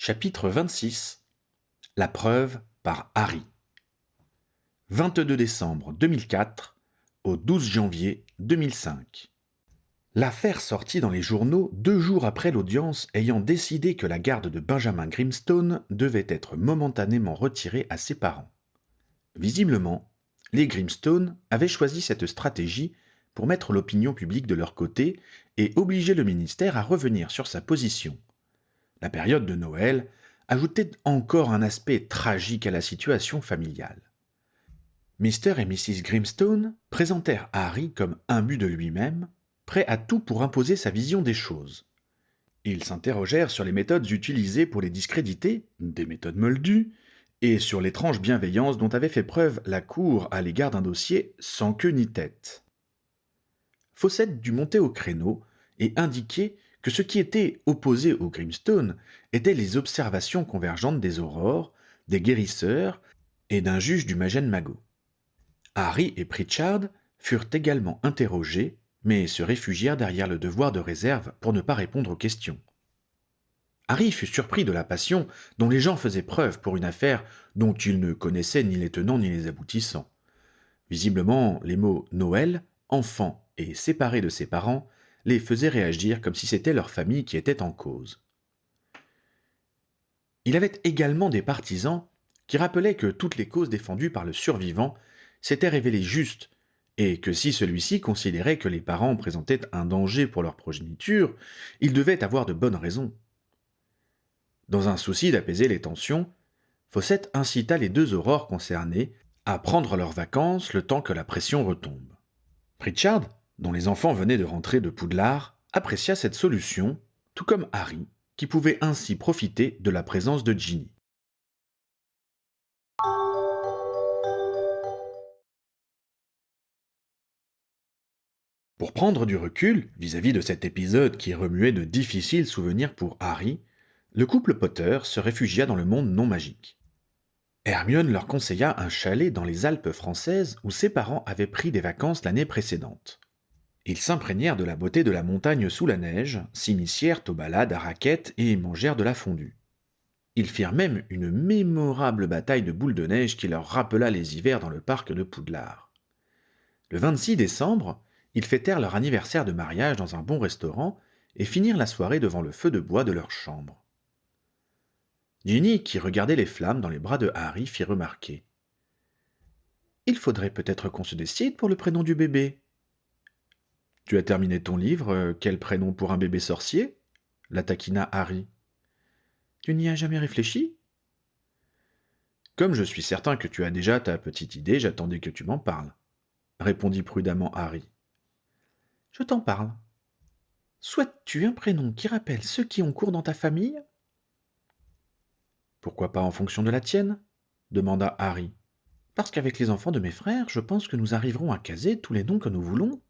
Chapitre 26. La preuve par Harry. 22 décembre 2004 au 12 janvier 2005. L'affaire sortit dans les journaux 2 jours après l'audience ayant décidé que la garde de Benjamin Grimstone devait être momentanément retirée à ses parents. Visiblement, les Grimstone avaient choisi cette stratégie pour mettre l'opinion publique de leur côté et obliger le ministère à revenir sur sa position. La période de Noël ajoutait encore un aspect tragique à la situation familiale. Mr. et Mrs. Grimstone présentèrent Harry comme imbu de lui-même, prêt à tout pour imposer sa vision des choses. Ils s'interrogèrent sur les méthodes utilisées pour les discréditer, des méthodes moldues, et sur l'étrange bienveillance dont avait fait preuve la Cour à l'égard d'un dossier sans queue ni tête. Fawcett dut monter au créneau et indiquer que ce qui était opposé aux Grimstone étaient les observations convergentes des aurores, des guérisseurs et d'un juge du Magène Magot. Harry et Pritchard furent également interrogés, mais se réfugièrent derrière le devoir de réserve pour ne pas répondre aux questions. Harry fut surpris de la passion dont les gens faisaient preuve pour une affaire dont il ne connaissait ni les tenants ni les aboutissants. Visiblement, les mots « Noël »,« enfant » et « séparé de ses parents » les faisaient réagir comme si c'était leur famille qui était en cause. Il avait également des partisans qui rappelaient que toutes les causes défendues par le survivant s'étaient révélées justes et que si celui-ci considérait que les parents présentaient un danger pour leur progéniture, il devait avoir de bonnes raisons. Dans un souci d'apaiser les tensions, Fawcett incita les 2 aurores concernées à prendre leurs vacances le temps que la pression retombe. Pritchard, dont les enfants venaient de rentrer de Poudlard, apprécia cette solution, tout comme Harry, qui pouvait ainsi profiter de la présence de Ginny. Pour prendre du recul vis-à-vis de cet épisode qui remuait de difficiles souvenirs pour Harry, le couple Potter se réfugia dans le monde non magique. Hermione leur conseilla un chalet dans les Alpes françaises où ses parents avaient pris des vacances l'année précédente. Ils s'imprégnèrent de la beauté de la montagne sous la neige, s'initièrent aux balades à raquettes et mangèrent de la fondue. Ils firent même une mémorable bataille de boules de neige qui leur rappela les hivers dans le parc de Poudlard. Le 26 décembre, ils fêtèrent leur anniversaire de mariage dans un bon restaurant et finirent la soirée devant le feu de bois de leur chambre. Ginny, qui regardait les flammes dans les bras de Harry, fit remarquer. « Il faudrait peut-être qu'on se décide pour le prénom du bébé. »« Tu as terminé ton livre, quel prénom pour un bébé sorcier ?» la taquina Harry. « Tu n'y as jamais réfléchi ?»« Comme je suis certain que tu as déjà ta petite idée, j'attendais que tu m'en parles, » répondit prudemment Harry. « Je t'en parle. Souhaites-tu un prénom qui rappelle ceux qui ont cours dans ta famille ?»« Pourquoi pas en fonction de la tienne ?» demanda Harry. « Parce qu'avec les enfants de mes frères, je pense que nous arriverons à caser tous les noms que nous voulons, »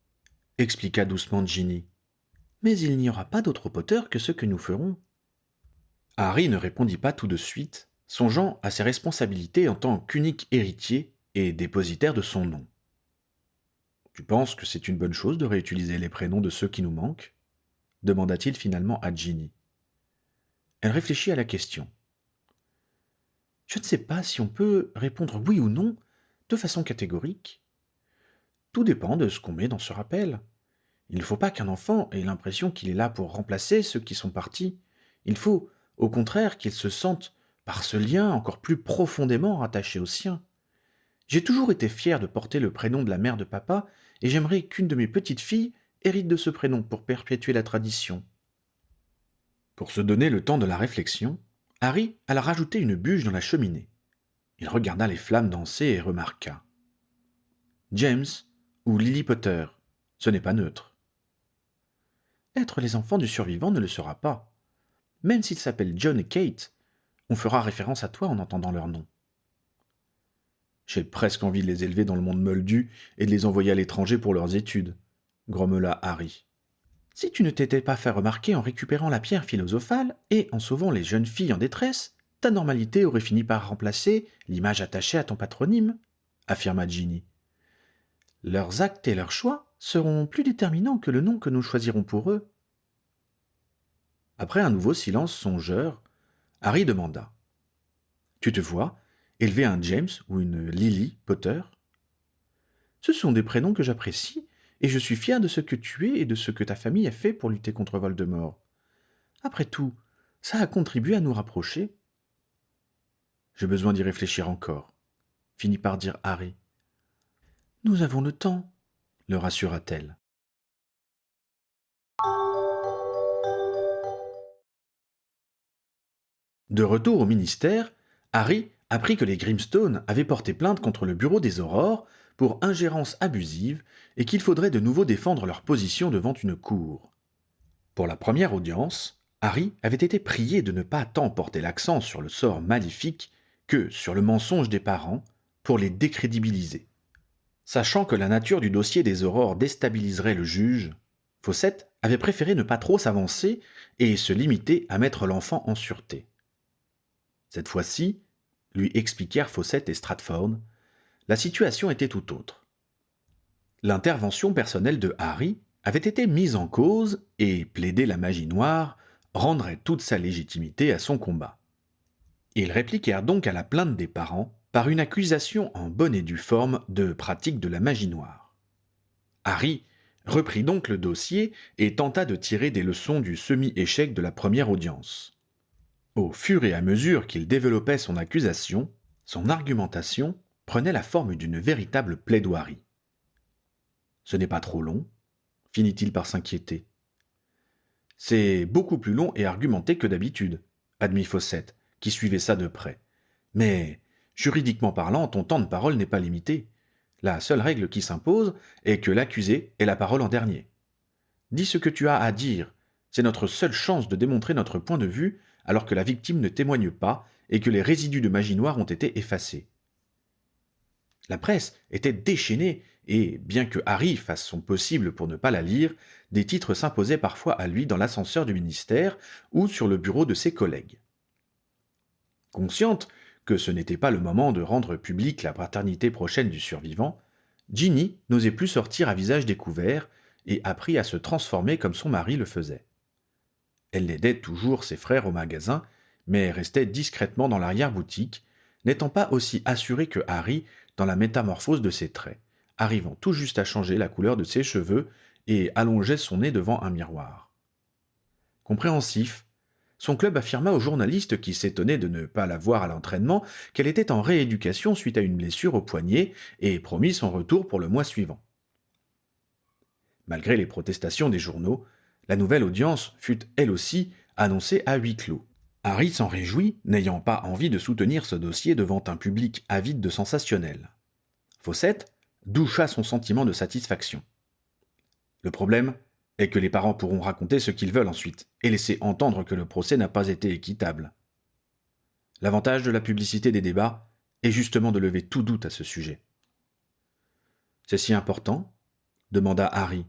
expliqua doucement Ginny. « Mais il n'y aura pas d'autres Potter que ceux que nous ferons. » Harry ne répondit pas tout de suite, songeant à ses responsabilités en tant qu'unique héritier et dépositaire de son nom. « Tu penses que c'est une bonne chose de réutiliser les prénoms de ceux qui nous manquent ?» demanda-t-il finalement à Ginny. Elle réfléchit à la question. « Je ne sais pas si on peut répondre oui ou non de façon catégorique. Tout dépend de ce qu'on met dans ce rappel. Il ne faut pas qu'un enfant ait l'impression qu'il est là pour remplacer ceux qui sont partis. Il faut, au contraire, qu'il se sente, par ce lien, encore plus profondément rattaché au sien. J'ai toujours été fier de porter le prénom de la mère de papa, et j'aimerais qu'une de mes petites filles hérite de ce prénom pour perpétuer la tradition. » Pour se donner le temps de la réflexion, Harry alla rajouter une bûche dans la cheminée. Il regarda les flammes danser et remarqua. « James ou Lily Potter, ce n'est pas neutre. » Être les enfants du survivant ne le sera pas. Même s'ils s'appellent John et Kate, on fera référence à toi en entendant leur nom. J'ai presque envie de les élever dans le monde moldu et de les envoyer à l'étranger pour leurs études, grommela Harry. Si tu ne t'étais pas fait remarquer en récupérant la pierre philosophale et en sauvant les jeunes filles en détresse, ta normalité aurait fini par remplacer l'image attachée à ton patronyme, affirma Ginny. Leurs actes et leurs choix seront plus déterminants que le nom que nous choisirons pour eux. Après un nouveau silence songeur, Harry demanda. Tu te vois élever un James ou une Lily Potter? Ce sont des prénoms que j'apprécie, et je suis fier de ce que tu es et de ce que ta famille a fait pour lutter contre Voldemort. Après tout, ça a contribué à nous rapprocher. J'ai besoin d'y réfléchir encore, finit par dire Harry. Nous avons le temps, le rassura-t-elle. De retour au ministère, Harry apprit que les Grimstone avaient porté plainte contre le bureau des Aurores pour ingérence abusive et qu'il faudrait de nouveau défendre leur position devant une cour. Pour la première audience, Harry avait été prié de ne pas tant porter l'accent sur le sort maléfique que sur le mensonge des parents pour les décrédibiliser. Sachant que la nature du dossier des Aurores déstabiliserait le juge, Fawcett avait préféré ne pas trop s'avancer et se limiter à mettre l'enfant en sûreté. Cette fois-ci, lui expliquèrent Fawcett et Stratford, la situation était tout autre. L'intervention personnelle de Harry avait été mise en cause et plaider la magie noire rendrait toute sa légitimité à son combat. Ils répliquèrent donc à la plainte des parents par une accusation en bonne et due forme de pratique de la magie noire. Harry reprit donc le dossier et tenta de tirer des leçons du semi-échec de la première audience. Au fur et à mesure qu'il développait son accusation, son argumentation prenait la forme d'une véritable plaidoirie. Ce n'est pas trop long, finit-il par s'inquiéter. C'est beaucoup plus long et argumenté que d'habitude, admit Fawcett, qui suivait ça de près. Mais, juridiquement parlant, ton temps de parole n'est pas limité. La seule règle qui s'impose est que l'accusé ait la parole en dernier. Dis ce que tu as à dire, c'est notre seule chance de démontrer notre point de vue alors que la victime ne témoigne pas et que les résidus de magie noire ont été effacés. La presse était déchaînée et, bien que Harry fasse son possible pour ne pas la lire, des titres s'imposaient parfois à lui dans l'ascenseur du ministère ou sur le bureau de ses collègues. Consciente que ce n'était pas le moment de rendre publique la paternité prochaine du survivant, Ginny n'osait plus sortir à visage découvert et apprit à se transformer comme son mari le faisait. Elle aidait toujours ses frères au magasin, mais restait discrètement dans l'arrière-boutique, n'étant pas aussi assurée que Harry dans la métamorphose de ses traits, arrivant tout juste à changer la couleur de ses cheveux et allongeait son nez devant un miroir. Compréhensif, son club affirma aux journalistes qui s'étonnaient de ne pas la voir à l'entraînement qu'elle était en rééducation suite à une blessure au poignet et promit son retour pour le mois suivant. Malgré les protestations des journaux, la nouvelle audience fut elle aussi annoncée à huis clos. Harry s'en réjouit, n'ayant pas envie de soutenir ce dossier devant un public avide de sensationnel. Fawcett doucha son sentiment de satisfaction. Le problème est que les parents pourront raconter ce qu'ils veulent ensuite et laisser entendre que le procès n'a pas été équitable. L'avantage de la publicité des débats est justement de lever tout doute à ce sujet. C'est si important ? Demanda Harry.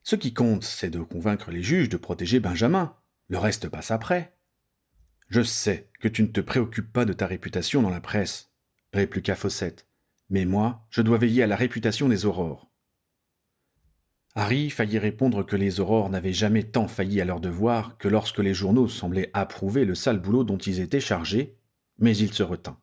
Ce qui compte, c'est de convaincre les juges de protéger Benjamin. Le reste passe après. Je sais que tu ne te préoccupes pas de ta réputation dans la presse, répliqua Fawcett. Mais moi, je dois veiller à la réputation des Aurores. Harry faillit répondre que les Aurores n'avaient jamais tant failli à leur devoir que lorsque les journaux semblaient approuver le sale boulot dont ils étaient chargés, mais il se retint.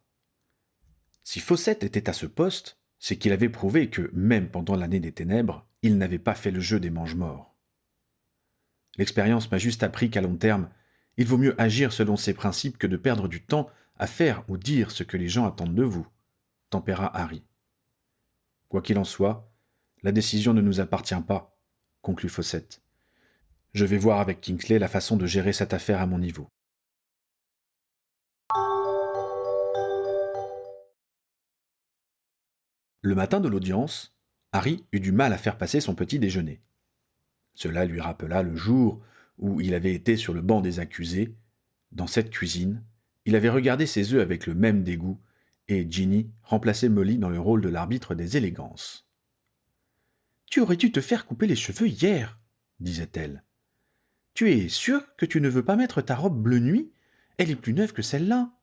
Si Fawcett était à ce poste, c'est qu'il avait prouvé que, même pendant l'année des ténèbres, il n'avait pas fait le jeu des mange-morts. L'expérience m'a juste appris qu'à long terme, il vaut mieux agir selon ses principes que de perdre du temps à faire ou dire ce que les gens attendent de vous, tempéra Harry. Quoi qu'il en soit, la décision ne nous appartient pas, conclut Fawcett. Je vais voir avec Kingsley la façon de gérer cette affaire à mon niveau. Le matin de l'audience, Harry eut du mal à faire passer son petit déjeuner. Cela lui rappela le jour où il avait été sur le banc des accusés. Dans cette cuisine, il avait regardé ses œufs avec le même dégoût, et Ginny remplaçait Molly dans le rôle de l'arbitre des élégances. « Tu aurais dû te faire couper les cheveux hier, » disait-elle. « Tu es sûr que tu ne veux pas mettre ta robe bleu nuit ? Elle est plus neuve que celle-là. »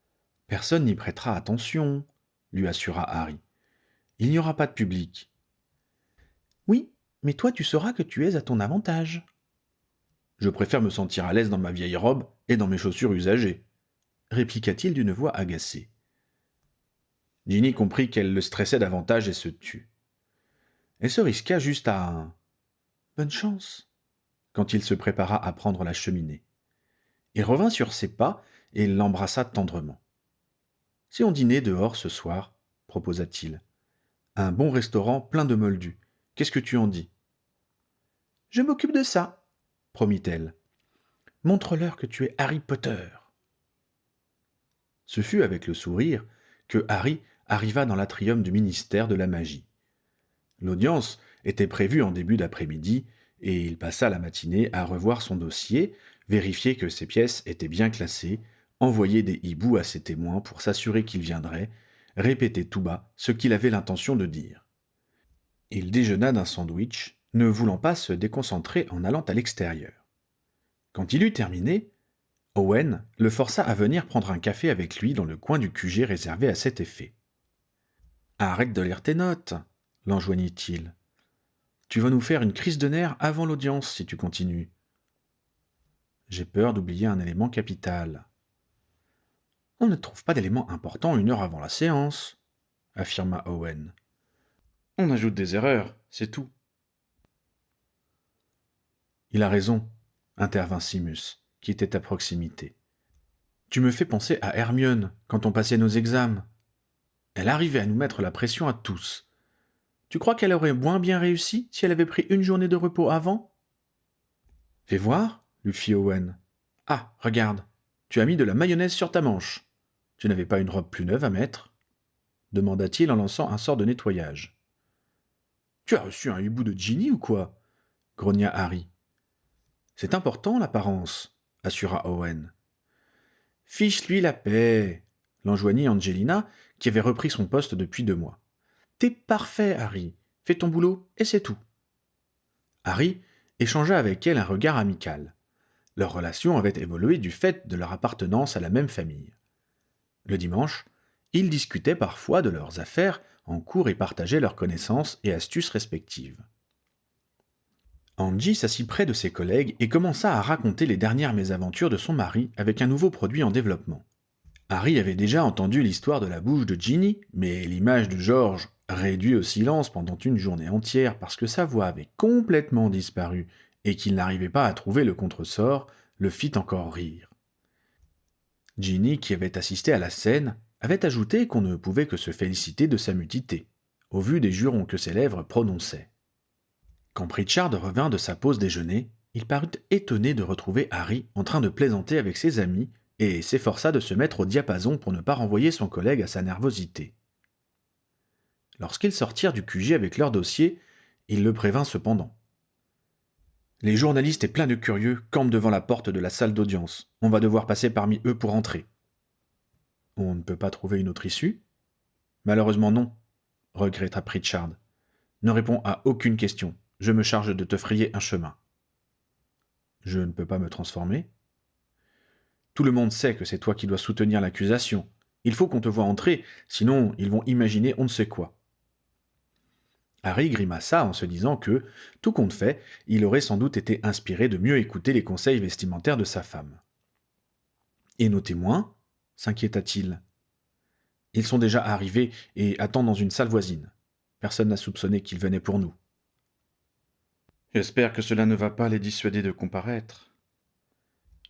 « Personne n'y prêtera attention, » lui assura Harry. « Il n'y aura pas de public. »« Oui, mais toi tu sauras que tu es à ton avantage. » Je préfère me sentir à l'aise dans ma vieille robe et dans mes chaussures usagées, répliqua-t-il d'une voix agacée. Ginny comprit qu'elle le stressait davantage et se tut. Elle se risqua juste à un bonne chance quand il se prépara à prendre la cheminée. Il revint sur ses pas et l'embrassa tendrement. Si on dînait dehors ce soir, proposa-t-il. Un bon restaurant plein de moldus. Qu'est-ce que tu en dis? Je m'occupe de ça, promit-elle. Montre-leur que tu es Harry Potter. Ce fut avec le sourire que Harry arriva dans l'atrium du ministère de la magie. L'audience était prévue en début d'après-midi, et il passa la matinée à revoir son dossier, vérifier que ses pièces étaient bien classées, envoyer des hiboux à ses témoins pour s'assurer qu'ils viendraient, répéter tout bas ce qu'il avait l'intention de dire. Il déjeuna d'un sandwich, ne voulant pas se déconcentrer en allant à l'extérieur. Quand il eut terminé, Owen le força à venir prendre un café avec lui dans le coin du QG réservé à cet effet. « Arrête de lire tes notes !» l'enjoignit-il. « Tu vas nous faire une crise de nerfs avant l'audience si tu continues. » J'ai peur d'oublier un élément capital. « On ne trouve pas d'élément important 1 heure avant la séance, » affirma Owen. « On ajoute des erreurs, c'est tout. » Il a raison, intervint Simus, qui était à proximité. Tu me fais penser à Hermione quand on passait nos examens. Elle arrivait à nous mettre la pression à tous. Tu crois qu'elle aurait moins bien réussi si elle avait pris 1 journée de repos avant? Fais voir, lui fit Owen. Ah, regarde, tu as mis de la mayonnaise sur ta manche. Tu n'avais pas une robe plus neuve à mettre? Demanda-t-il en lançant un sort de nettoyage. Tu as reçu un hibou de Ginny ou quoi? Grogna Harry. C'est important, l'apparence, assura Owen. Fiche-lui la paix, l'enjoignit Angelina, qui avait repris son poste depuis 2 mois. T'es parfait, Harry. Fais ton boulot et c'est tout. Harry échangea avec elle un regard amical. Leur relation avait évolué du fait de leur appartenance à la même famille. Le dimanche, ils discutaient parfois de leurs affaires en cours et partageaient leurs connaissances et astuces respectives. Angie s'assit près de ses collègues et commença à raconter les dernières mésaventures de son mari avec un nouveau produit en développement. Harry avait déjà entendu l'histoire de la bouche de Ginny, mais l'image de George, réduit au silence pendant 1 journée entière parce que sa voix avait complètement disparu et qu'il n'arrivait pas à trouver le contresort, le fit encore rire. Ginny, qui avait assisté à la scène, avait ajouté qu'on ne pouvait que se féliciter de sa mutité, au vu des jurons que ses lèvres prononçaient. Quand Pritchard revint de sa pause déjeuner, il parut étonné de retrouver Harry en train de plaisanter avec ses amis et s'efforça de se mettre au diapason pour ne pas renvoyer son collègue à sa nervosité. Lorsqu'ils sortirent du QG avec leur dossier, il le prévint cependant. « Les journalistes et plein de curieux campent devant la porte de la salle d'audience. On va devoir passer parmi eux pour entrer. »« On ne peut pas trouver une autre issue ?»« Malheureusement non, » regretta Pritchard. « Ne réponds à aucune question. Je me charge de te frayer un chemin. »« Je ne peux pas me transformer ?»« Tout le monde sait que c'est toi qui dois soutenir l'accusation. Il faut qu'on te voie entrer, sinon ils vont imaginer on ne sait quoi. » Harry grimaça en se disant que, tout compte fait, il aurait sans doute été inspiré de mieux écouter les conseils vestimentaires de sa femme. « Et nos témoins ?» s'inquiéta-t-il. « Ils sont déjà arrivés et attendent dans une salle voisine. Personne n'a soupçonné qu'ils venaient pour nous. » « J'espère que cela ne va pas les dissuader de comparaître. »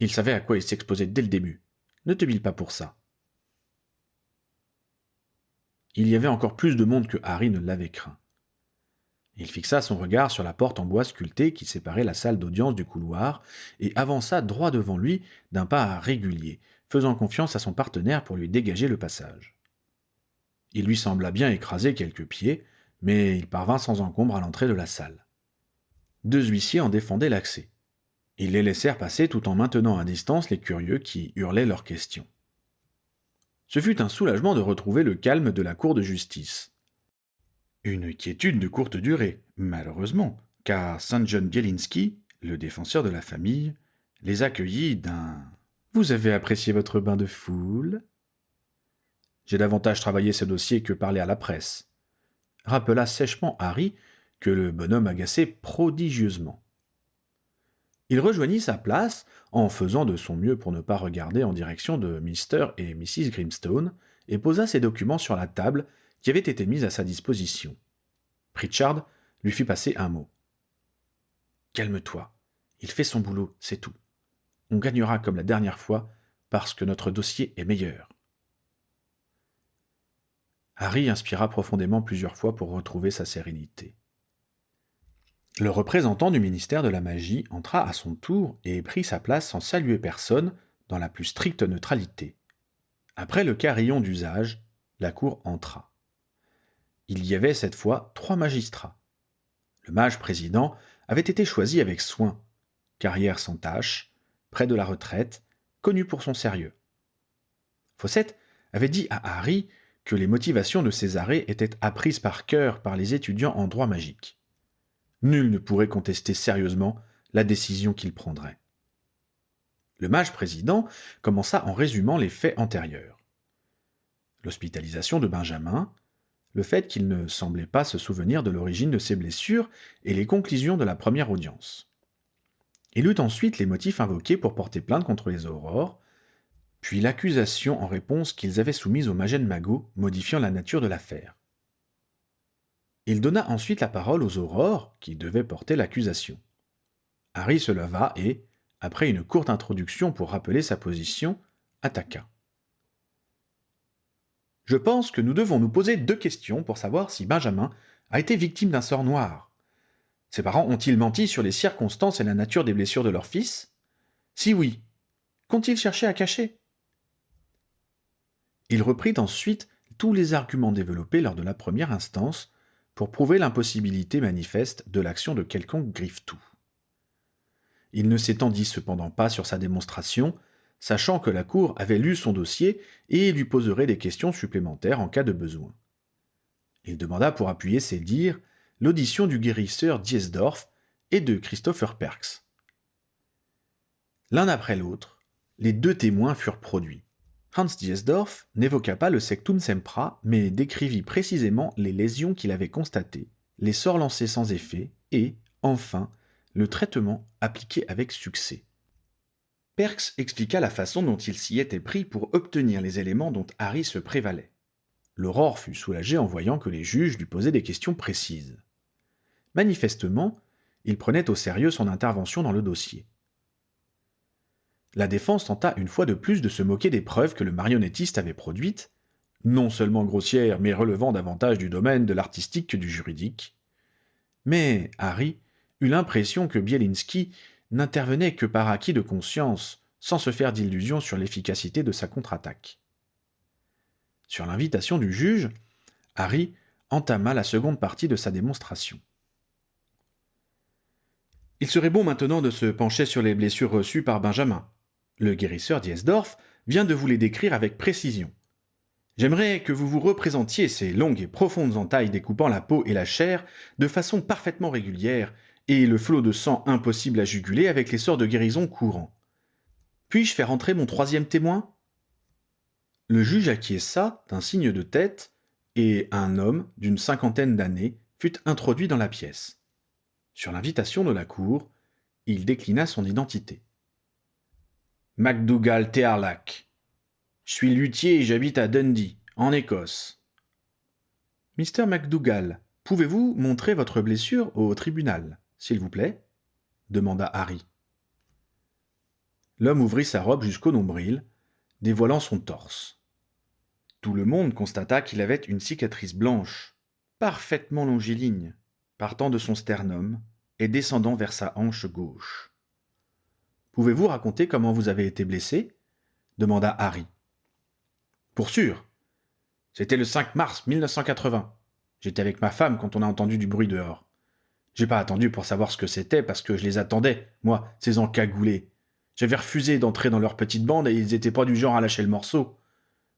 Ils savaient à quoi ils s'exposaient dès le début. Ne te bile pas pour ça. Il y avait encore plus de monde que Harry ne l'avait craint. Il fixa son regard sur la porte en bois sculpté qui séparait la salle d'audience du couloir et avança droit devant lui d'un pas régulier, faisant confiance à son partenaire pour lui dégager le passage. Il lui sembla bien écraser quelques pieds, mais il parvint sans encombre à l'entrée de la salle. 2 huissiers en défendaient l'accès. Ils les laissèrent passer tout en maintenant à distance les curieux qui hurlaient leurs questions. Ce fut un soulagement de retrouver le calme de la cour de justice. Une quiétude de courte durée, malheureusement, car St. John Bielinski, le défenseur de la famille, les accueillit d'un « Vous avez apprécié votre bain de foule ?» J'ai davantage travaillé ce dossier que parlé à la presse, rappela sèchement Harry, que le bonhomme agaçait prodigieusement. Il rejoignit sa place en faisant de son mieux pour ne pas regarder en direction de Mr. et Mrs. Grimstone et posa ses documents sur la table qui avait été mise à sa disposition. Pritchard lui fit passer un mot. « Calme-toi, il fait son boulot, c'est tout. On gagnera comme la dernière fois parce que notre dossier est meilleur. » Harry inspira profondément plusieurs fois pour retrouver sa sérénité. Le représentant du ministère de la Magie entra à son tour et prit sa place sans saluer personne, dans la plus stricte neutralité. Après le carillon d'usage, la cour entra. Il y avait cette fois 3 magistrats. Le mage président avait été choisi avec soin, carrière sans tache, près de la retraite, connu pour son sérieux. Fawcett avait dit à Harry que les motivations de ses arrêts étaient apprises par cœur par les étudiants en droit magique. Nul ne pourrait contester sérieusement la décision qu'il prendrait. Le mage président commença en résumant les faits antérieurs. L'hospitalisation de Benjamin, le fait qu'il ne semblait pas se souvenir de l'origine de ses blessures et les conclusions de la première audience. Il eut ensuite les motifs invoqués pour porter plainte contre les Aurores, puis l'accusation en réponse qu'ils avaient soumise au Magène Magot, modifiant la nature de l'affaire. Il donna ensuite la parole aux Aurores, qui devaient porter l'accusation. Harry se leva et, après une courte introduction pour rappeler sa position, attaqua. « Je pense que nous devons nous poser 2 questions pour savoir si Benjamin a été victime d'un sort noir. Ses parents ont-ils menti sur les circonstances et la nature des blessures de leur fils? Si oui, qu'ont-ils cherché à cacher ?» Il reprit ensuite tous les arguments développés lors de la première instance pour prouver l'impossibilité manifeste de l'action de quelconque Griffe-Tout. Il ne s'étendit cependant pas sur sa démonstration, sachant que la cour avait lu son dossier et lui poserait des questions supplémentaires en cas de besoin. Il demanda pour appuyer ses dires l'audition du guérisseur Diesdorf et de Christopher Perks. L'un après l'autre, les 2 témoins furent produits. Hans Diesdorf n'évoqua pas le sectum sempra, mais décrivit précisément les lésions qu'il avait constatées, les sorts lancés sans effet et, enfin, le traitement appliqué avec succès. Perks expliqua la façon dont il s'y était pris pour obtenir les éléments dont Harry se prévalait. L'aurore fut soulagé en voyant que les juges lui posaient des questions précises. Manifestement, il prenait au sérieux son intervention dans le dossier. La défense tenta une fois de plus de se moquer des preuves que le marionnettiste avait produites, non seulement grossières mais relevant davantage du domaine de l'artistique que du juridique. Mais Harry eut l'impression que Bielinski n'intervenait que par acquis de conscience, sans se faire d'illusions sur l'efficacité de sa contre-attaque. Sur l'invitation du juge, Harry entama la seconde partie de sa démonstration. Il serait bon maintenant de se pencher sur les blessures reçues par Benjamin. Le guérisseur Diesdorf vient de vous les décrire avec précision. J'aimerais que vous vous représentiez ces longues et profondes entailles découpant la peau et la chair de façon parfaitement régulière et le flot de sang impossible à juguler avec les sorts de guérison courants. Puis-je faire entrer mon 3e témoin ? Le juge acquiesça d'un signe de tête et un homme d'une 50aine d'années fut introduit dans la pièce. Sur l'invitation de la cour, il déclina son identité. MacDougall Tearlach. Je suis luthier et j'habite à Dundee, en Écosse. Mr. MacDougall, pouvez-vous montrer votre blessure au tribunal, s'il vous plaît ? Demanda Harry. L'homme ouvrit sa robe jusqu'au nombril, dévoilant son torse. Tout le monde constata qu'il avait une cicatrice blanche, parfaitement longiligne, partant de son sternum et descendant vers sa hanche gauche. « Pouvez-vous raconter comment vous avez été blessé ?» demanda Harry. « Pour sûr. C'était le 5 mars 1980. J'étais avec ma femme quand on a entendu du bruit dehors. J'ai pas attendu pour savoir ce que c'était parce que je les attendais, moi, ces encagoulés. J'avais refusé d'entrer dans leur petite bande et ils étaient pas du genre à lâcher le morceau.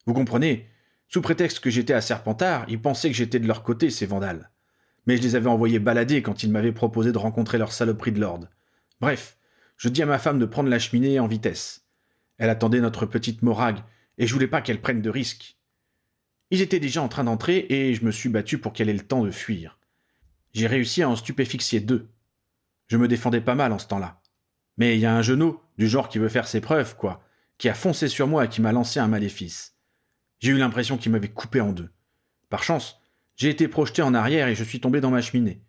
Vous comprenez ? Sous prétexte que j'étais à Serpentard, ils pensaient que j'étais de leur côté, ces vandales. Mais je les avais envoyés balader quand ils m'avaient proposé de rencontrer leur saloperie de lord. Bref, je dis à ma femme de prendre la cheminée en vitesse. Elle attendait notre petite morag, et je voulais pas qu'elle prenne de risques. Ils étaient déjà en train d'entrer, et je me suis battu pour qu'elle ait le temps de fuir. J'ai réussi à en stupéfixier 2. Je me défendais pas mal en ce temps-là. Mais il y a un genou, du genre qui veut faire ses preuves, quoi, qui a foncé sur moi et qui m'a lancé un maléfice. J'ai eu l'impression qu'il m'avait coupé en deux. Par chance, j'ai été projeté en arrière et je suis tombé dans ma cheminée.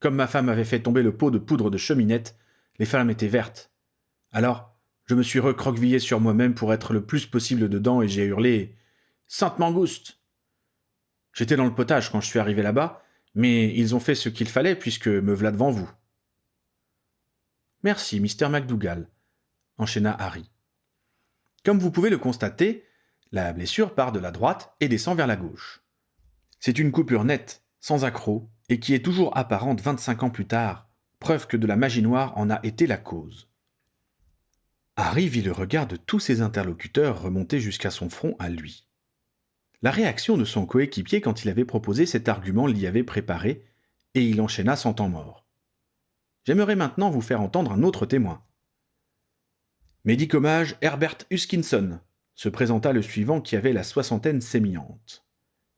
Comme ma femme avait fait tomber le pot de poudre de cheminette, les flammes étaient vertes. Alors, je me suis recroquevillé sur moi-même pour être le plus possible dedans et j'ai hurlé « Sainte Mangouste !» J'étais dans le potage quand je suis arrivé là-bas, mais ils ont fait ce qu'il fallait puisque me v'là devant vous. Merci, Mr. McDougall, enchaîna Harry. Comme vous pouvez le constater, la blessure part de la droite et descend vers la gauche. C'est une coupure nette, sans accroc, et qui est toujours apparente 25 ans plus tard, preuve que de la magie noire en a été la cause. Harry vit le regard de tous ses interlocuteurs remonter jusqu'à son front à lui. La réaction de son coéquipier quand il avait proposé cet argument l'y avait préparé, et il enchaîna sans temps mort. J'aimerais maintenant vous faire entendre un autre témoin. Médic-hommage Herbert Huskinson, se présenta le suivant qui avait la soixantaine sémillante.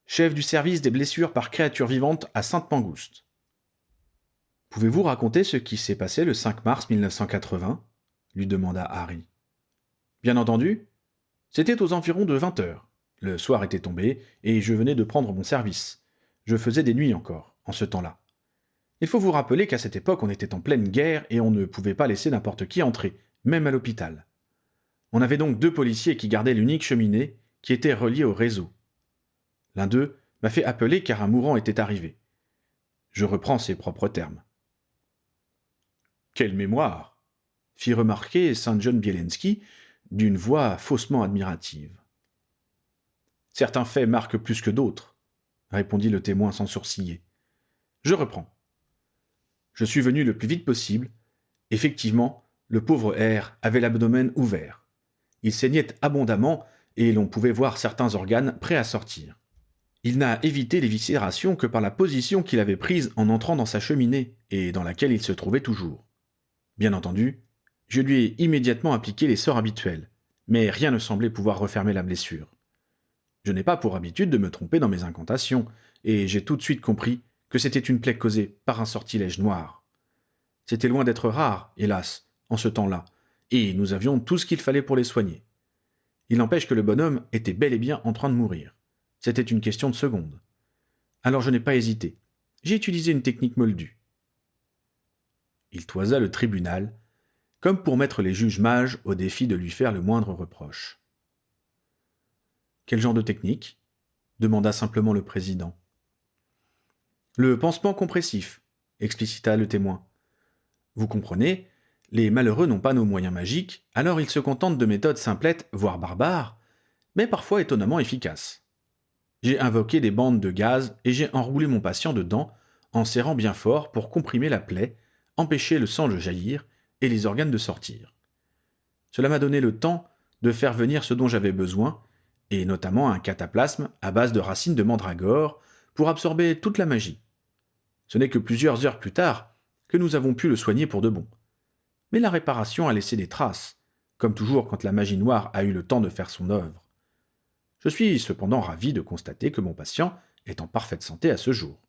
Chef du service des blessures par créatures vivantes à Sainte-Mangouste. Pouvez-vous raconter ce qui s'est passé le 5 mars 1980 lui demanda Harry. Bien entendu. C'était aux environs de 20 heures. Le soir était tombé et je venais de prendre mon service. Je faisais des nuits encore, en ce temps-là. Il faut vous rappeler qu'à cette époque, on était en pleine guerre et on ne pouvait pas laisser n'importe qui entrer, même à l'hôpital. On avait donc 2 policiers qui gardaient l'unique cheminée qui était reliée au réseau. L'un d'eux m'a fait appeler car un mourant était arrivé. Je reprends ses propres termes. « Quelle mémoire !» fit remarquer Saint John Bielenski d'une voix faussement admirative. « Certains faits marquent plus que d'autres, » répondit le témoin sans sourciller. « Je reprends. Je suis venu le plus vite possible. Effectivement, le pauvre R avait l'abdomen ouvert. Il saignait abondamment et l'on pouvait voir certains organes prêts à sortir. Il n'a évité l'éviscération que par la position qu'il avait prise en entrant dans sa cheminée et dans laquelle il se trouvait toujours. Bien entendu, je lui ai immédiatement appliqué les sorts habituels, mais rien ne semblait pouvoir refermer la blessure. Je n'ai pas pour habitude de me tromper dans mes incantations, et j'ai tout de suite compris que c'était une plaie causée par un sortilège noir. C'était loin d'être rare, hélas, en ce temps-là, et nous avions tout ce qu'il fallait pour les soigner. Il n'empêche que le bonhomme était bel et bien en train de mourir. C'était une question de secondes. Alors je n'ai pas hésité. J'ai utilisé une technique moldue. Il toisa le tribunal, comme pour mettre les juges mages au défi de lui faire le moindre reproche. Quel genre de technique ? Demanda simplement le président. Le pansement compressif, explicita le témoin. Vous comprenez, les malheureux n'ont pas nos moyens magiques, alors ils se contentent de méthodes simplettes, voire barbares, mais parfois étonnamment efficaces. J'ai invoqué des bandes de gaz et j'ai enroulé mon patient dedans, en serrant bien fort pour comprimer la plaie, empêcher le sang de jaillir et les organes de sortir. Cela m'a donné le temps de faire venir ce dont j'avais besoin, et notamment un cataplasme à base de racines de mandragore pour absorber toute la magie. Ce n'est que plusieurs heures plus tard que nous avons pu le soigner pour de bon. Mais la réparation a laissé des traces, comme toujours quand la magie noire a eu le temps de faire son œuvre. Je suis cependant ravi de constater que mon patient est en parfaite santé à ce jour.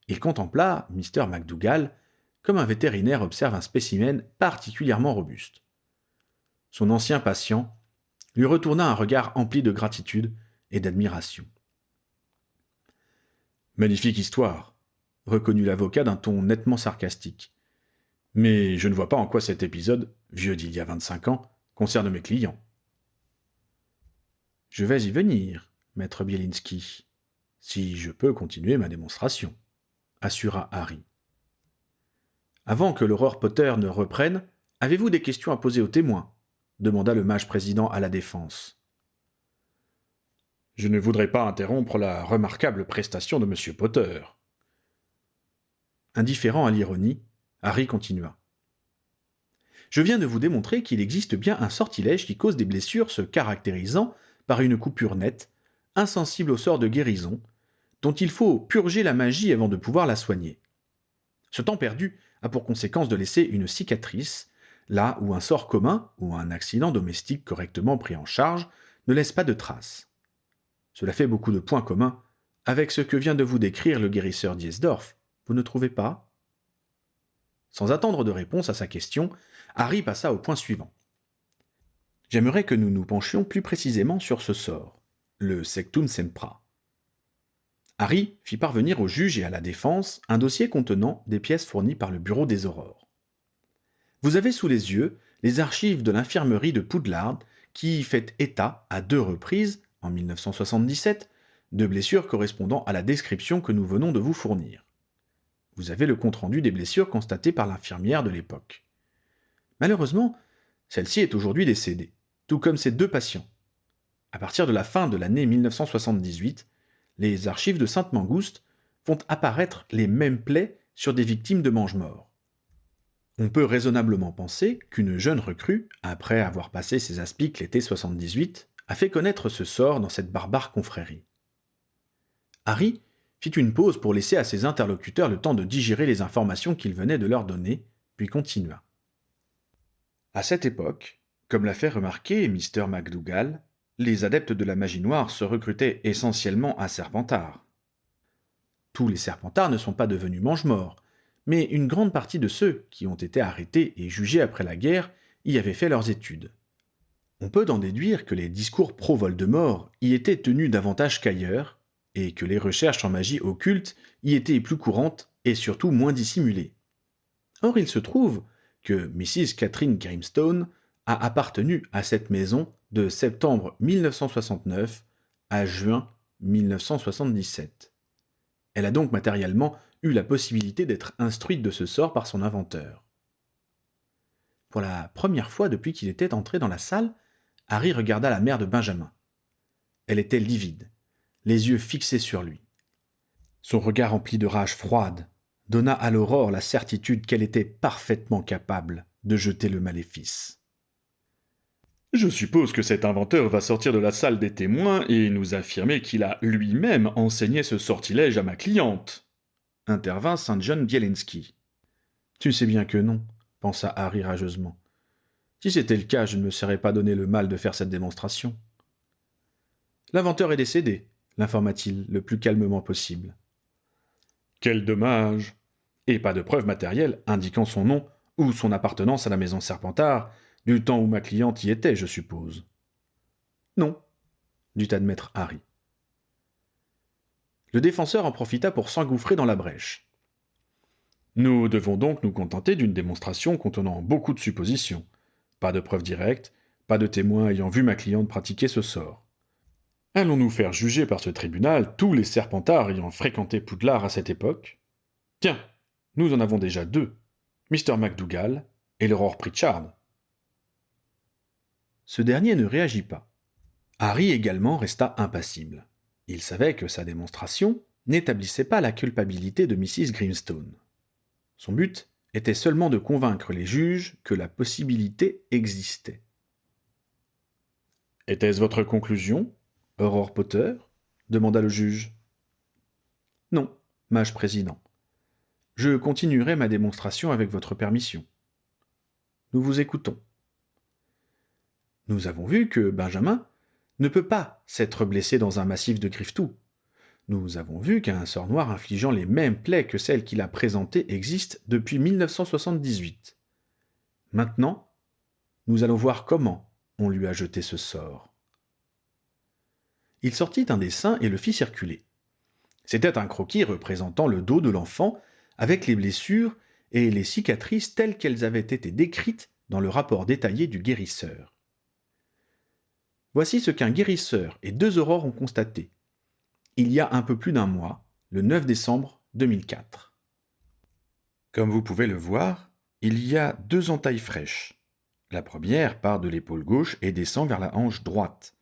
Il contempla Mr. McDougall comme un vétérinaire observe un spécimen particulièrement robuste. Son ancien patient lui retourna un regard empli de gratitude et d'admiration. « Magnifique histoire !» reconnut l'avocat d'un ton nettement sarcastique. « Mais je ne vois pas en quoi cet épisode, vieux d'il y a 25 ans, concerne mes clients. » « Je vais y venir, maître Bielinski, si je peux continuer ma démonstration, » assura Harry. « Avant que l'aurore Potter ne reprenne, avez-vous des questions à poser aux témoins ?» demanda le mage président à la défense. « Je ne voudrais pas interrompre la remarquable prestation de M. Potter. » Indifférent à l'ironie, Harry continua. « Je viens de vous démontrer qu'il existe bien un sortilège qui cause des blessures se caractérisant par une coupure nette, insensible au sort de guérison, dont il faut purger la magie avant de pouvoir la soigner. Ce temps perdu a pour conséquence de laisser une cicatrice, là où un sort commun ou un accident domestique correctement pris en charge ne laisse pas de traces. Cela fait beaucoup de points communs avec ce que vient de vous décrire le guérisseur Diesdorf, vous ne trouvez pas ? Sans attendre de réponse à sa question, Harry passa au point suivant. J'aimerais que nous nous penchions plus précisément sur ce sort, le sectum sempra. Harry fit parvenir au juge et à la défense un dossier contenant des pièces fournies par le bureau des aurores. Vous avez sous les yeux les archives de l'infirmerie de Poudlard qui fait état à 2 reprises, en 1977, de blessures correspondant à la description que nous venons de vous fournir. Vous avez le compte-rendu des blessures constatées par l'infirmière de l'époque. Malheureusement, celle-ci est aujourd'hui décédée, tout comme ses 2 patients. À partir de la fin de l'année 1978, les archives de Sainte-Mangouste font apparaître les mêmes plaies sur des victimes de mange-morts. On peut raisonnablement penser qu'une jeune recrue, après avoir passé ses aspics l'été 78, a fait connaître ce sort dans cette barbare confrérie. Harry fit une pause pour laisser à ses interlocuteurs le temps de digérer les informations qu'il venait de leur donner, puis continua. À cette époque, comme l'a fait remarquer Mr. McDougall, les adeptes de la magie noire se recrutaient essentiellement à Serpentard. Tous les Serpentards ne sont pas devenus mange-morts, mais une grande partie de ceux qui ont été arrêtés et jugés après la guerre y avaient fait leurs études. On peut en déduire que les discours pro-Voldemort y étaient tenus davantage qu'ailleurs, et que les recherches en magie occulte y étaient plus courantes et surtout moins dissimulées. Or il se trouve que Mrs. Catherine Grimstone a appartenu à cette maison de septembre 1969 à juin 1977. Elle a donc matériellement eu la possibilité d'être instruite de ce sort par son inventeur. Pour la première fois depuis qu'il était entré dans la salle, Harry regarda la mère de Benjamin. Elle était livide, les yeux fixés sur lui. Son regard empli de rage froide donna à l'aurore la certitude qu'elle était parfaitement capable de jeter le maléfice. « Je suppose que cet inventeur va sortir de la salle des témoins et nous affirmer qu'il a lui-même enseigné ce sortilège à ma cliente », intervint St. John Bielinski. « Tu sais bien que non, » pensa Harry rageusement. « Si c'était le cas, je ne me serais pas donné le mal de faire cette démonstration. »« L'inventeur est décédé, » l'informa-t-il le plus calmement possible. « Quel dommage ! Et pas de preuves matérielles indiquant son nom ou son appartenance à la maison Serpentard, du temps où ma cliente y était, je suppose. »« Non, » dut admettre Harry. Le défenseur en profita pour s'engouffrer dans la brèche. « Nous devons donc nous contenter d'une démonstration contenant beaucoup de suppositions. Pas de preuves directes, pas de témoins ayant vu ma cliente pratiquer ce sort. Allons-nous faire juger par ce tribunal tous les Serpentards ayant fréquenté Poudlard à cette époque ? Tiens, nous en avons déjà 2, Mr. McDougall et l'Aurore Pritchard. » Ce dernier ne réagit pas. Harry également resta impassible. Il savait que sa démonstration n'établissait pas la culpabilité de Mrs. Grimstone. Son but était seulement de convaincre les juges que la possibilité existait. « Était-ce votre conclusion, Aurore Potter ?» demanda le juge. « Non, mage président. Je continuerai ma démonstration avec votre permission. Nous vous écoutons. » Nous avons vu que Benjamin ne peut pas s'être blessé dans un massif de Griffetou. Nous avons vu qu'un sort noir infligeant les mêmes plaies que celles qu'il a présentées existe depuis 1978. Maintenant, nous allons voir comment on lui a jeté ce sort. Il sortit un dessin et le fit circuler. C'était un croquis représentant le dos de l'enfant avec les blessures et les cicatrices telles qu'elles avaient été décrites dans le rapport détaillé du guérisseur. Voici ce qu'un guérisseur et 2 aurores ont constaté, il y a un peu plus d'1 mois, le 9 décembre 2004. Comme vous pouvez le voir, il y a 2 entailles fraîches. La première part de l'épaule gauche et descend vers la hanche droite.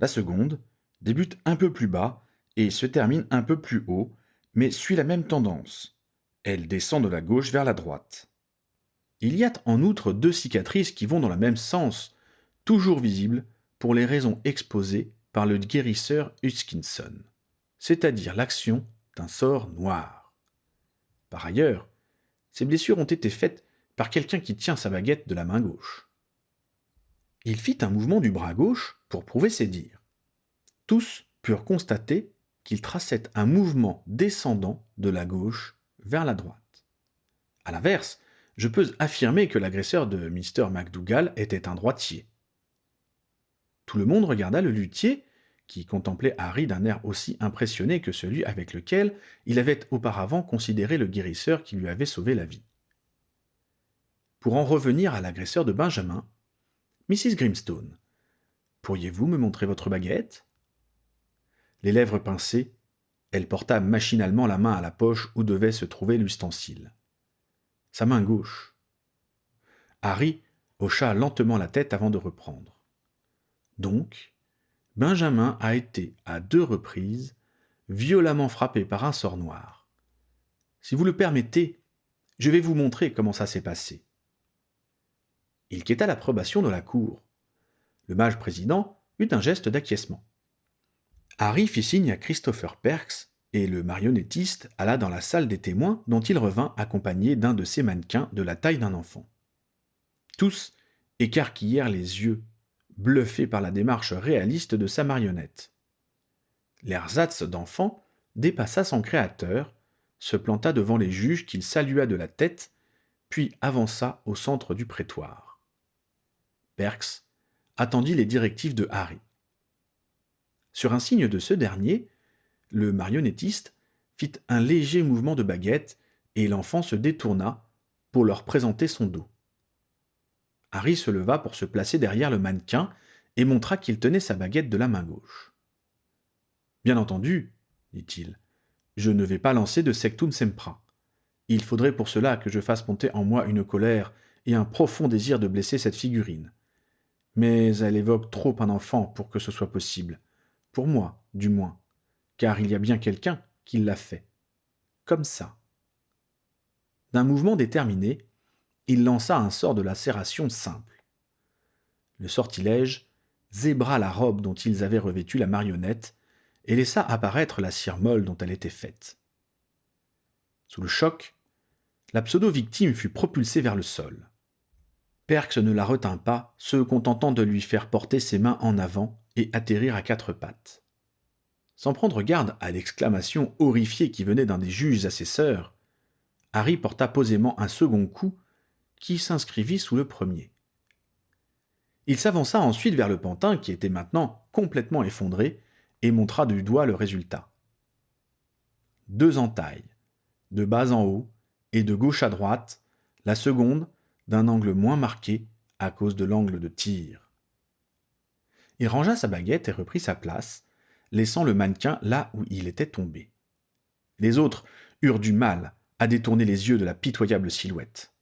La seconde débute un peu plus bas et se termine un peu plus haut, mais suit la même tendance. Elle descend de la gauche vers la droite. Il y a en outre 2 cicatrices qui vont dans le même sens, toujours visibles pour les raisons exposées par le guérisseur Hutchinson, c'est-à-dire l'action d'un sort noir. Par ailleurs, ces blessures ont été faites par quelqu'un qui tient sa baguette de la main gauche. Il fit un mouvement du bras gauche pour prouver ses dires. Tous purent constater qu'il traçait un mouvement descendant de la gauche vers la droite. À l'inverse, je peux affirmer que l'agresseur de Mr. McDougall était un droitier. Tout le monde regarda le luthier, qui contemplait Harry d'un air aussi impressionné que celui avec lequel il avait auparavant considéré le guérisseur qui lui avait sauvé la vie. Pour en revenir à l'agresseur de Benjamin, Mrs. Grimstone, pourriez-vous me montrer votre baguette ? Les lèvres pincées, elle porta machinalement la main à la poche où devait se trouver l'ustensile. Sa main gauche. Harry hocha lentement la tête avant de reprendre. Donc, Benjamin a été, à 2 reprises, violemment frappé par un sort noir. Si vous le permettez, je vais vous montrer comment ça s'est passé. Il quitta l'approbation de la cour. Le mage président eut un geste d'acquiescement. Harry fit signe à Christopher Perks, et le marionnettiste alla dans la salle des témoins dont il revint accompagné d'un de ses mannequins de la taille d'un enfant. Tous écarquillèrent les yeux, bluffés par la démarche réaliste de sa marionnette. L'ersatz d'enfant dépassa son créateur, se planta devant les juges qu'il salua de la tête, puis avança au centre du prétoire. Perks attendit les directives de Harry. Sur un signe de ce dernier, le marionnettiste fit un léger mouvement de baguette et l'enfant se détourna pour leur présenter son dos. Harry se leva pour se placer derrière le mannequin et montra qu'il tenait sa baguette de la main gauche. « Bien entendu, dit-il, je ne vais pas lancer de sectum sempra. Il faudrait pour cela que je fasse monter en moi une colère et un profond désir de blesser cette figurine. Mais elle évoque trop un enfant pour que ce soit possible. Pour moi, du moins. Car il y a bien quelqu'un qui l'a fait. Comme ça. » D'un mouvement déterminé, il lança un sort de lacération simple. Le sortilège zébra la robe dont ils avaient revêtu la marionnette et laissa apparaître la cire molle dont elle était faite. Sous le choc, la pseudo-victime fut propulsée vers le sol. Perks ne la retint pas, se contentant de lui faire porter ses mains en avant et atterrir à 4 pattes. Sans prendre garde à l'exclamation horrifiée qui venait d'un des juges assesseurs, Harry porta posément un second coup qui s'inscrivit sous le premier. Il s'avança ensuite vers le pantin qui était maintenant complètement effondré et montra du doigt le résultat. 2 entailles, de bas en haut et de gauche à droite, la seconde d'un angle moins marqué à cause de l'angle de tir. Il rangea sa baguette et reprit sa place, laissant le mannequin là où il était tombé. Les autres eurent du mal à détourner les yeux de la pitoyable silhouette.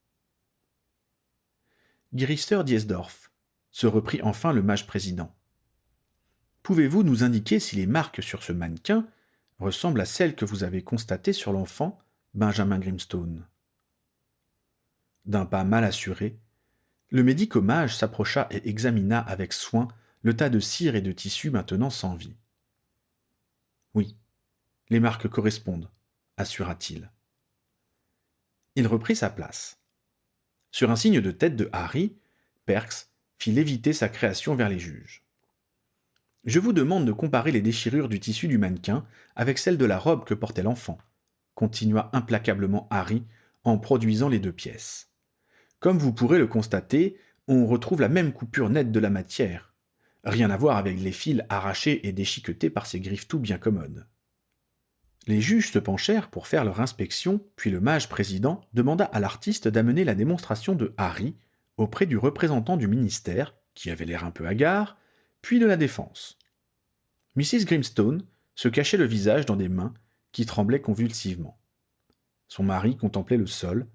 « Guérisseur d'Iesdorf, se reprit enfin le mage président. Pouvez-vous nous indiquer si les marques sur ce mannequin ressemblent à celles que vous avez constatées sur l'enfant, Benjamin Grimstone ?» D'un pas mal assuré, le médico-mage s'approcha et examina avec soin le tas de cire et de tissu maintenant sans vie. « Oui, les marques correspondent, » assura-t-il. Il reprit sa place. Sur un signe de tête de Harry, Perks fit léviter sa création vers les juges. « Je vous demande de comparer les déchirures du tissu du mannequin avec celles de la robe que portait l'enfant, » continua implacablement Harry en produisant les 2 pièces. « Comme vous pourrez le constater, on retrouve la même coupure nette de la matière. Rien à voir avec les fils arrachés et déchiquetés par ces griffes-tout bien commodes. » Les juges se penchèrent pour faire leur inspection, puis le mage président demanda à l'artiste d'amener la démonstration de Harry auprès du représentant du ministère, qui avait l'air un peu hagard, puis de la défense. Mrs. Grimstone se cachait le visage dans des mains qui tremblaient convulsivement. Son mari contemplait le sol,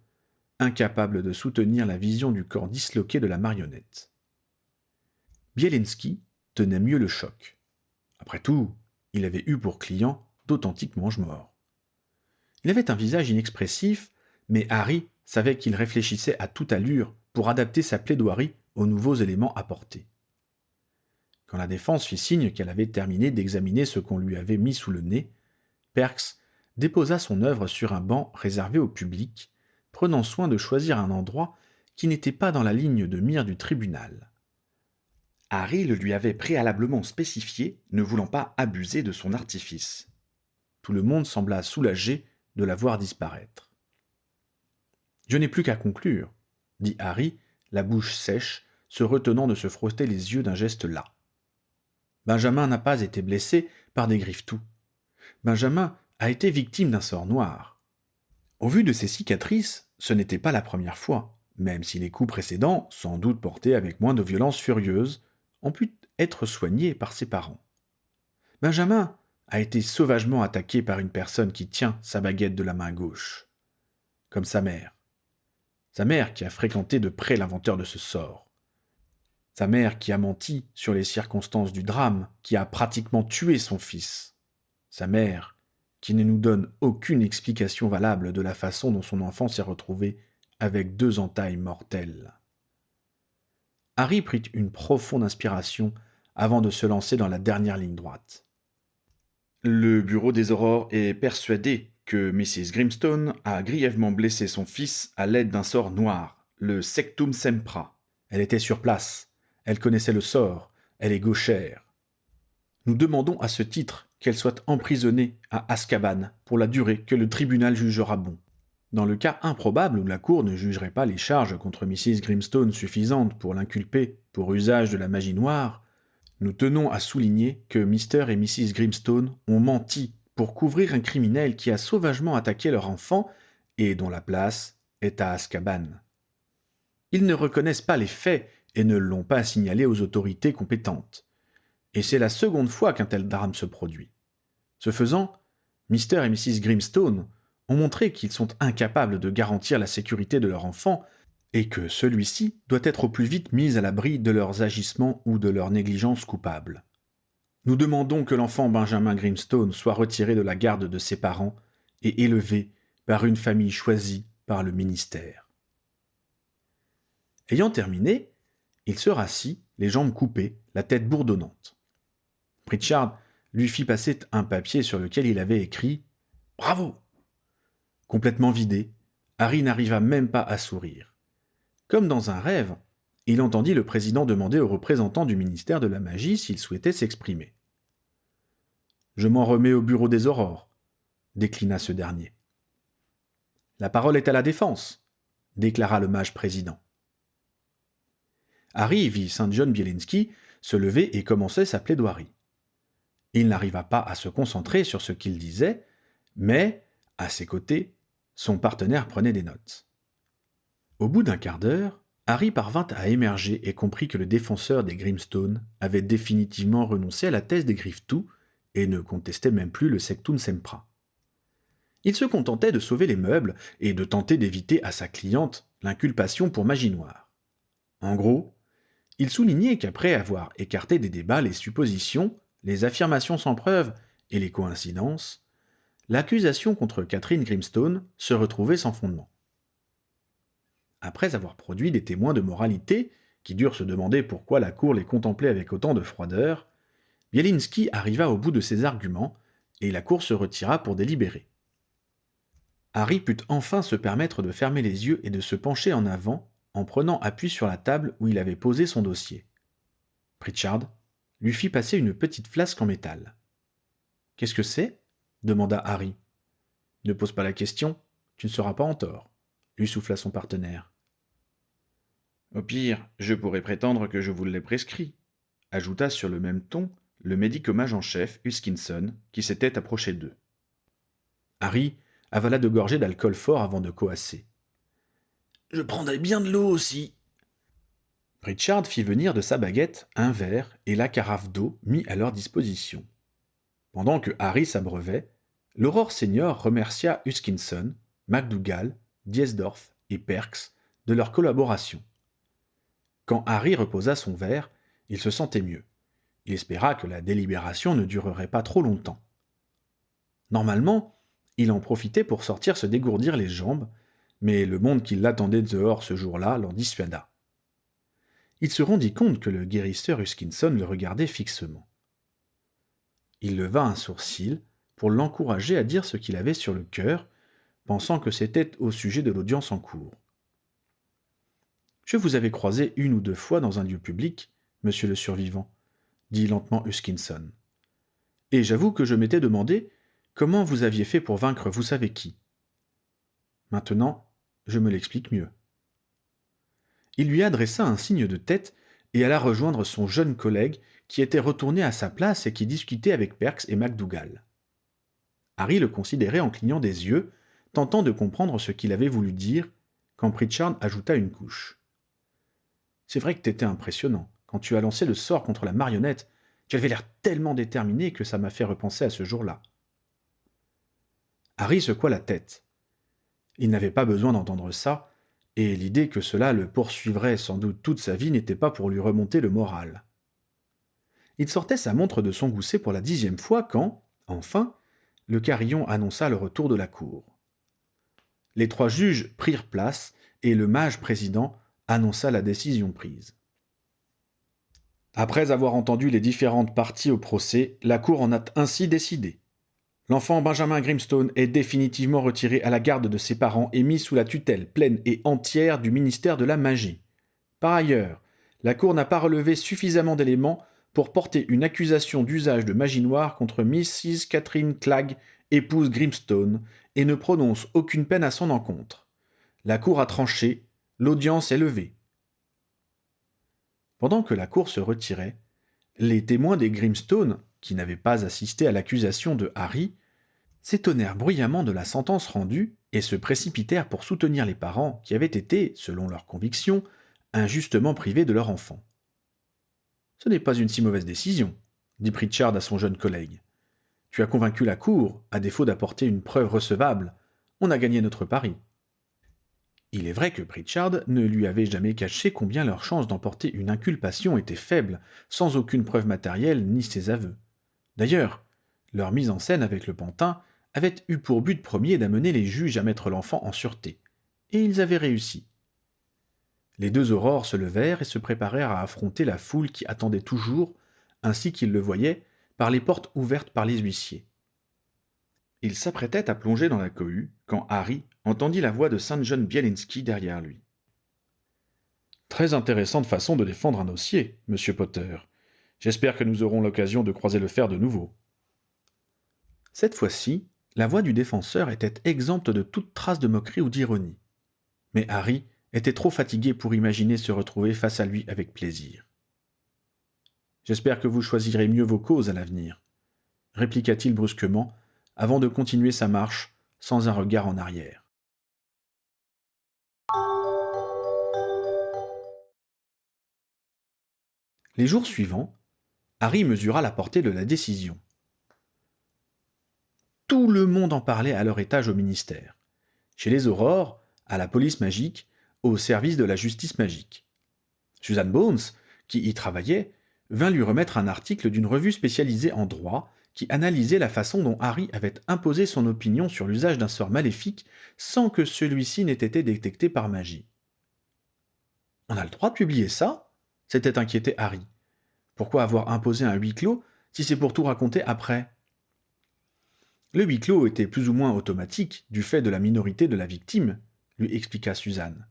incapable de soutenir la vision du corps disloqué de la marionnette. Bielenski tenait mieux le choc. Après tout, il avait eu pour client d'authentiques mange-morts. Il avait un visage inexpressif, mais Harry savait qu'il réfléchissait à toute allure pour adapter sa plaidoirie aux nouveaux éléments apportés. Quand la défense fit signe qu'elle avait terminé d'examiner ce qu'on lui avait mis sous le nez, Perks déposa son œuvre sur un banc réservé au public, prenant soin de choisir un endroit qui n'était pas dans la ligne de mire du tribunal. Harry le lui avait préalablement spécifié, ne voulant pas abuser de son artifice. Tout le monde sembla soulagé de la voir disparaître. Je n'ai plus qu'à conclure, dit Harry, la bouche sèche, se retenant de se frotter les yeux d'un geste las. Benjamin n'a pas été blessé par des griffetous. Benjamin a été victime d'un sort noir. Au vu de ses cicatrices, ce n'était pas la première fois, même si les coups précédents, sans doute portés avec moins de violence furieuse, ont pu être soignés par ses parents. Benjamin a été sauvagement attaqué par une personne qui tient sa baguette de la main gauche, comme sa mère. Sa mère qui a fréquenté de près l'inventeur de ce sort. Sa mère qui a menti sur les circonstances du drame, qui a pratiquement tué son fils. Sa mère qui ne nous donne aucune explication valable de la façon dont son enfant s'est retrouvé avec 2 entailles mortelles. Harry prit une profonde inspiration avant de se lancer dans la dernière ligne droite. Le bureau des aurores est persuadé que Mrs. Grimstone a grièvement blessé son fils à l'aide d'un sort noir, le Sectum Sempra. Elle était sur place, elle connaissait le sort, elle est gauchère. Nous demandons à ce titre qu'elle soit emprisonnée à Azkaban pour la durée que le tribunal jugera bon. Dans le cas improbable où la Cour ne jugerait pas les charges contre Mrs. Grimstone suffisantes pour l'inculper pour usage de la magie noire, nous tenons à souligner que Mr. et Mrs. Grimstone ont menti pour couvrir un criminel qui a sauvagement attaqué leur enfant et dont la place est à Azkaban. Ils ne reconnaissent pas les faits et ne l'ont pas signalé aux autorités compétentes. Et c'est la seconde fois qu'un tel drame se produit. Ce faisant, Mr. et Mrs. Grimstone ont montré qu'ils sont incapables de garantir la sécurité de leur enfant et que celui-ci doit être au plus vite mis à l'abri de leurs agissements ou de leur négligence coupable. Nous demandons que l'enfant Benjamin Grimstone soit retiré de la garde de ses parents et élevé par une famille choisie par le ministère. Ayant terminé, il se rassit, les jambes coupées, la tête bourdonnante. Pritchard lui fit passer un papier sur lequel il avait écrit « Bravo !» Complètement vidé, Harry n'arriva même pas à sourire. Comme dans un rêve, il entendit le président demander aux représentants du ministère de la Magie s'ils souhaitaient s'exprimer. « Je m'en remets au bureau des aurores », déclina ce dernier. « La parole est à la défense », déclara le mage président. Harry vit St. John Bielinski se lever et commencer sa plaidoirie. Il n'arriva pas à se concentrer sur ce qu'il disait, mais, à ses côtés, son partenaire prenait des notes. Au bout d'un quart d'heure, Harry parvint à émerger et comprit que le défenseur des Grimstone avait définitivement renoncé à la thèse des Griffetous et ne contestait même plus le Sectum Sempra. Il se contentait de sauver les meubles et de tenter d'éviter à sa cliente l'inculpation pour magie noire. En gros, il soulignait qu'après avoir écarté des débats les suppositions, les affirmations sans preuve et les coïncidences, l'accusation contre Catherine Grimstone se retrouvait sans fondement. Après avoir produit des témoins de moralité, qui durent se demander pourquoi la cour les contemplait avec autant de froideur, Bielinski arriva au bout de ses arguments, et la cour se retira pour délibérer. Harry put enfin se permettre de fermer les yeux et de se pencher en avant, en prenant appui sur la table où il avait posé son dossier. Pritchard lui fit passer une petite flasque en métal. « Qu'est-ce que c'est » demanda Harry. « Ne pose pas la question, tu ne seras pas en tort », lui souffla son partenaire. « Au pire, je pourrais prétendre que je vous l'ai prescrit », ajouta sur le même ton le médicomage en chef Huskinson, qui s'était approché d'eux. Harry avala 2 gorgées d'alcool fort avant de coasser. « Je prendrais bien de l'eau aussi. » Pritchard fit venir de sa baguette un verre et la carafe d'eau mis à leur disposition. Pendant que Harry s'abreuvait, l'Aurore Senior remercia Huskinson, McDougall, Diesdorf et Perks de leur collaboration. Quand Harry reposa son verre, il se sentait mieux. Il espéra que la délibération ne durerait pas trop longtemps. Normalement, il en profitait pour sortir se dégourdir les jambes, mais le monde qui l'attendait dehors ce jour-là l'en dissuada. Il se rendit compte que le guérisseur Huskinson le regardait fixement. Il leva un sourcil pour l'encourager à dire ce qu'il avait sur le cœur, pensant que c'était au sujet de l'audience en cours. « Je vous avais croisé 1 ou 2 fois dans un lieu public, monsieur le survivant, » dit lentement Huskinson. « Et j'avoue que je m'étais demandé comment vous aviez fait pour vaincre vous savez qui. Maintenant, je me l'explique mieux. Il lui adressa un signe de tête et alla rejoindre son jeune collègue qui était retourné à sa place et qui discutait avec Perks et MacDougall. Harry le considérait en clignant des yeux, tentant de comprendre ce qu'il avait voulu dire, quand Pritchard ajouta une couche. « C'est vrai que t'étais impressionnant. Quand tu as lancé le sort contre la marionnette, tu avais l'air tellement déterminé que ça m'a fait repenser à ce jour-là. » Harry secoua la tête. Il n'avait pas besoin d'entendre ça, et l'idée que cela le poursuivrait sans doute toute sa vie n'était pas pour lui remonter le moral. Il sortait sa montre de son gousset pour la 10e fois quand, enfin, le carillon annonça le retour de la cour. Les 3 juges prirent place et le mage président annonça la décision prise. Après avoir entendu les différentes parties au procès, la cour en a ainsi décidé. L'enfant Benjamin Grimstone est définitivement retiré à la garde de ses parents et mis sous la tutelle pleine et entière du ministère de la Magie. Par ailleurs, la Cour n'a pas relevé suffisamment d'éléments pour porter une accusation d'usage de magie noire contre Mrs. Catherine Clagg, épouse Grimstone, et ne prononce aucune peine à son encontre. La Cour a tranché, l'audience est levée. Pendant que la Cour se retirait, les témoins des Grimstone, qui n'avaient pas assisté à l'accusation de Harry, s'étonnèrent bruyamment de la sentence rendue et se précipitèrent pour soutenir les parents qui avaient été, selon leurs convictions, injustement privés de leur enfant. « Ce n'est pas une si mauvaise décision, » dit Pritchard à son jeune collègue. « Tu as convaincu la cour, à défaut d'apporter une preuve recevable. On a gagné notre pari. » Il est vrai que Pritchard ne lui avait jamais caché combien leurs chances d'emporter une inculpation étaient faibles, sans aucune preuve matérielle ni ses aveux. D'ailleurs, leur mise en scène avec le pantin avait eu pour but premier d'amener les juges à mettre l'enfant en sûreté. Et ils avaient réussi. Les 2 aurores se levèrent et se préparèrent à affronter la foule qui attendait toujours, ainsi qu'ils le voyaient, par les portes ouvertes par les huissiers. Ils s'apprêtaient à plonger dans la cohue quand Harry entendit la voix de St. John Bielinski derrière lui. « Très intéressante façon de défendre un dossier, Monsieur Potter. J'espère que nous aurons l'occasion de croiser le fer de nouveau. » Cette fois-ci, la voix du défenseur était exempte de toute trace de moquerie ou d'ironie. Mais Harry était trop fatigué pour imaginer se retrouver face à lui avec plaisir. « J'espère que vous choisirez mieux vos causes à l'avenir, » répliqua-t-il brusquement, avant de continuer sa marche, sans un regard en arrière. Les jours suivants, Harry mesura la portée de la décision. Tout le monde en parlait à leur étage au ministère. Chez les Aurores, à la police magique, au service de la justice magique. Susan Bones, qui y travaillait, vint lui remettre un article d'une revue spécialisée en droit qui analysait la façon dont Harry avait imposé son opinion sur l'usage d'un sort maléfique sans que celui-ci n'ait été détecté par magie. « On a le droit de publier ça ?» s'était inquiété Harry. « Pourquoi avoir imposé un huis clos si c'est pour tout raconter après ?» Le huis clos était plus ou moins automatique du fait de la minorité de la victime, lui expliqua Suzanne.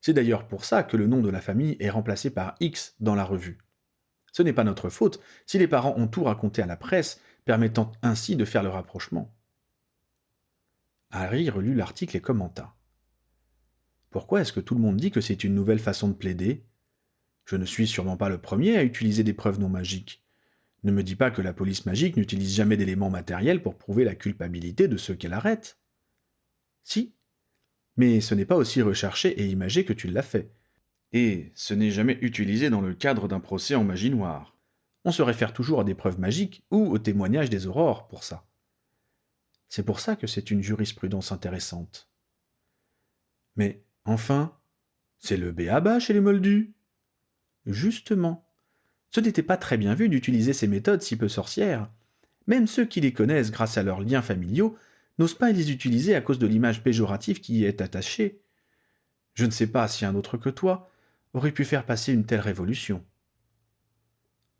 C'est d'ailleurs pour ça que le nom de la famille est remplacé par X dans la revue. Ce n'est pas notre faute si les parents ont tout raconté à la presse, permettant ainsi de faire le rapprochement. Harry relut l'article et commenta. Pourquoi est-ce que tout le monde dit que c'est une nouvelle façon de plaider ? Je ne suis sûrement pas le premier à utiliser des preuves non magiques. Ne me dis pas que la police magique n'utilise jamais d'éléments matériels pour prouver la culpabilité de ceux qu'elle arrête. Si, mais ce n'est pas aussi recherché et imagé que tu l'as fait. Et ce n'est jamais utilisé dans le cadre d'un procès en magie noire. On se réfère toujours à des preuves magiques ou aux témoignages des aurores pour ça. C'est pour ça que c'est une jurisprudence intéressante. Mais, enfin, c'est le b.a.-ba chez les moldus. Justement, ce n'était pas très bien vu d'utiliser ces méthodes si peu sorcières. Même ceux qui les connaissent grâce à leurs liens familiaux n'osent pas les utiliser à cause de l'image péjorative qui y est attachée. Je ne sais pas si un autre que toi aurait pu faire passer une telle révolution.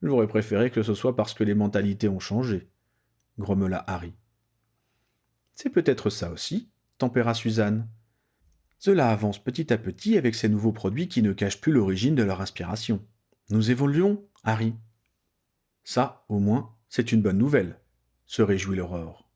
J'aurais préféré que ce soit parce que les mentalités ont changé, grommela Harry. C'est peut-être ça aussi, tempéra Suzanne. Cela avance petit à petit avec ces nouveaux produits qui ne cachent plus l'origine de leur inspiration. Nous évoluons, Harry. Ça, au moins, c'est une bonne nouvelle, se réjouit l'Aurore.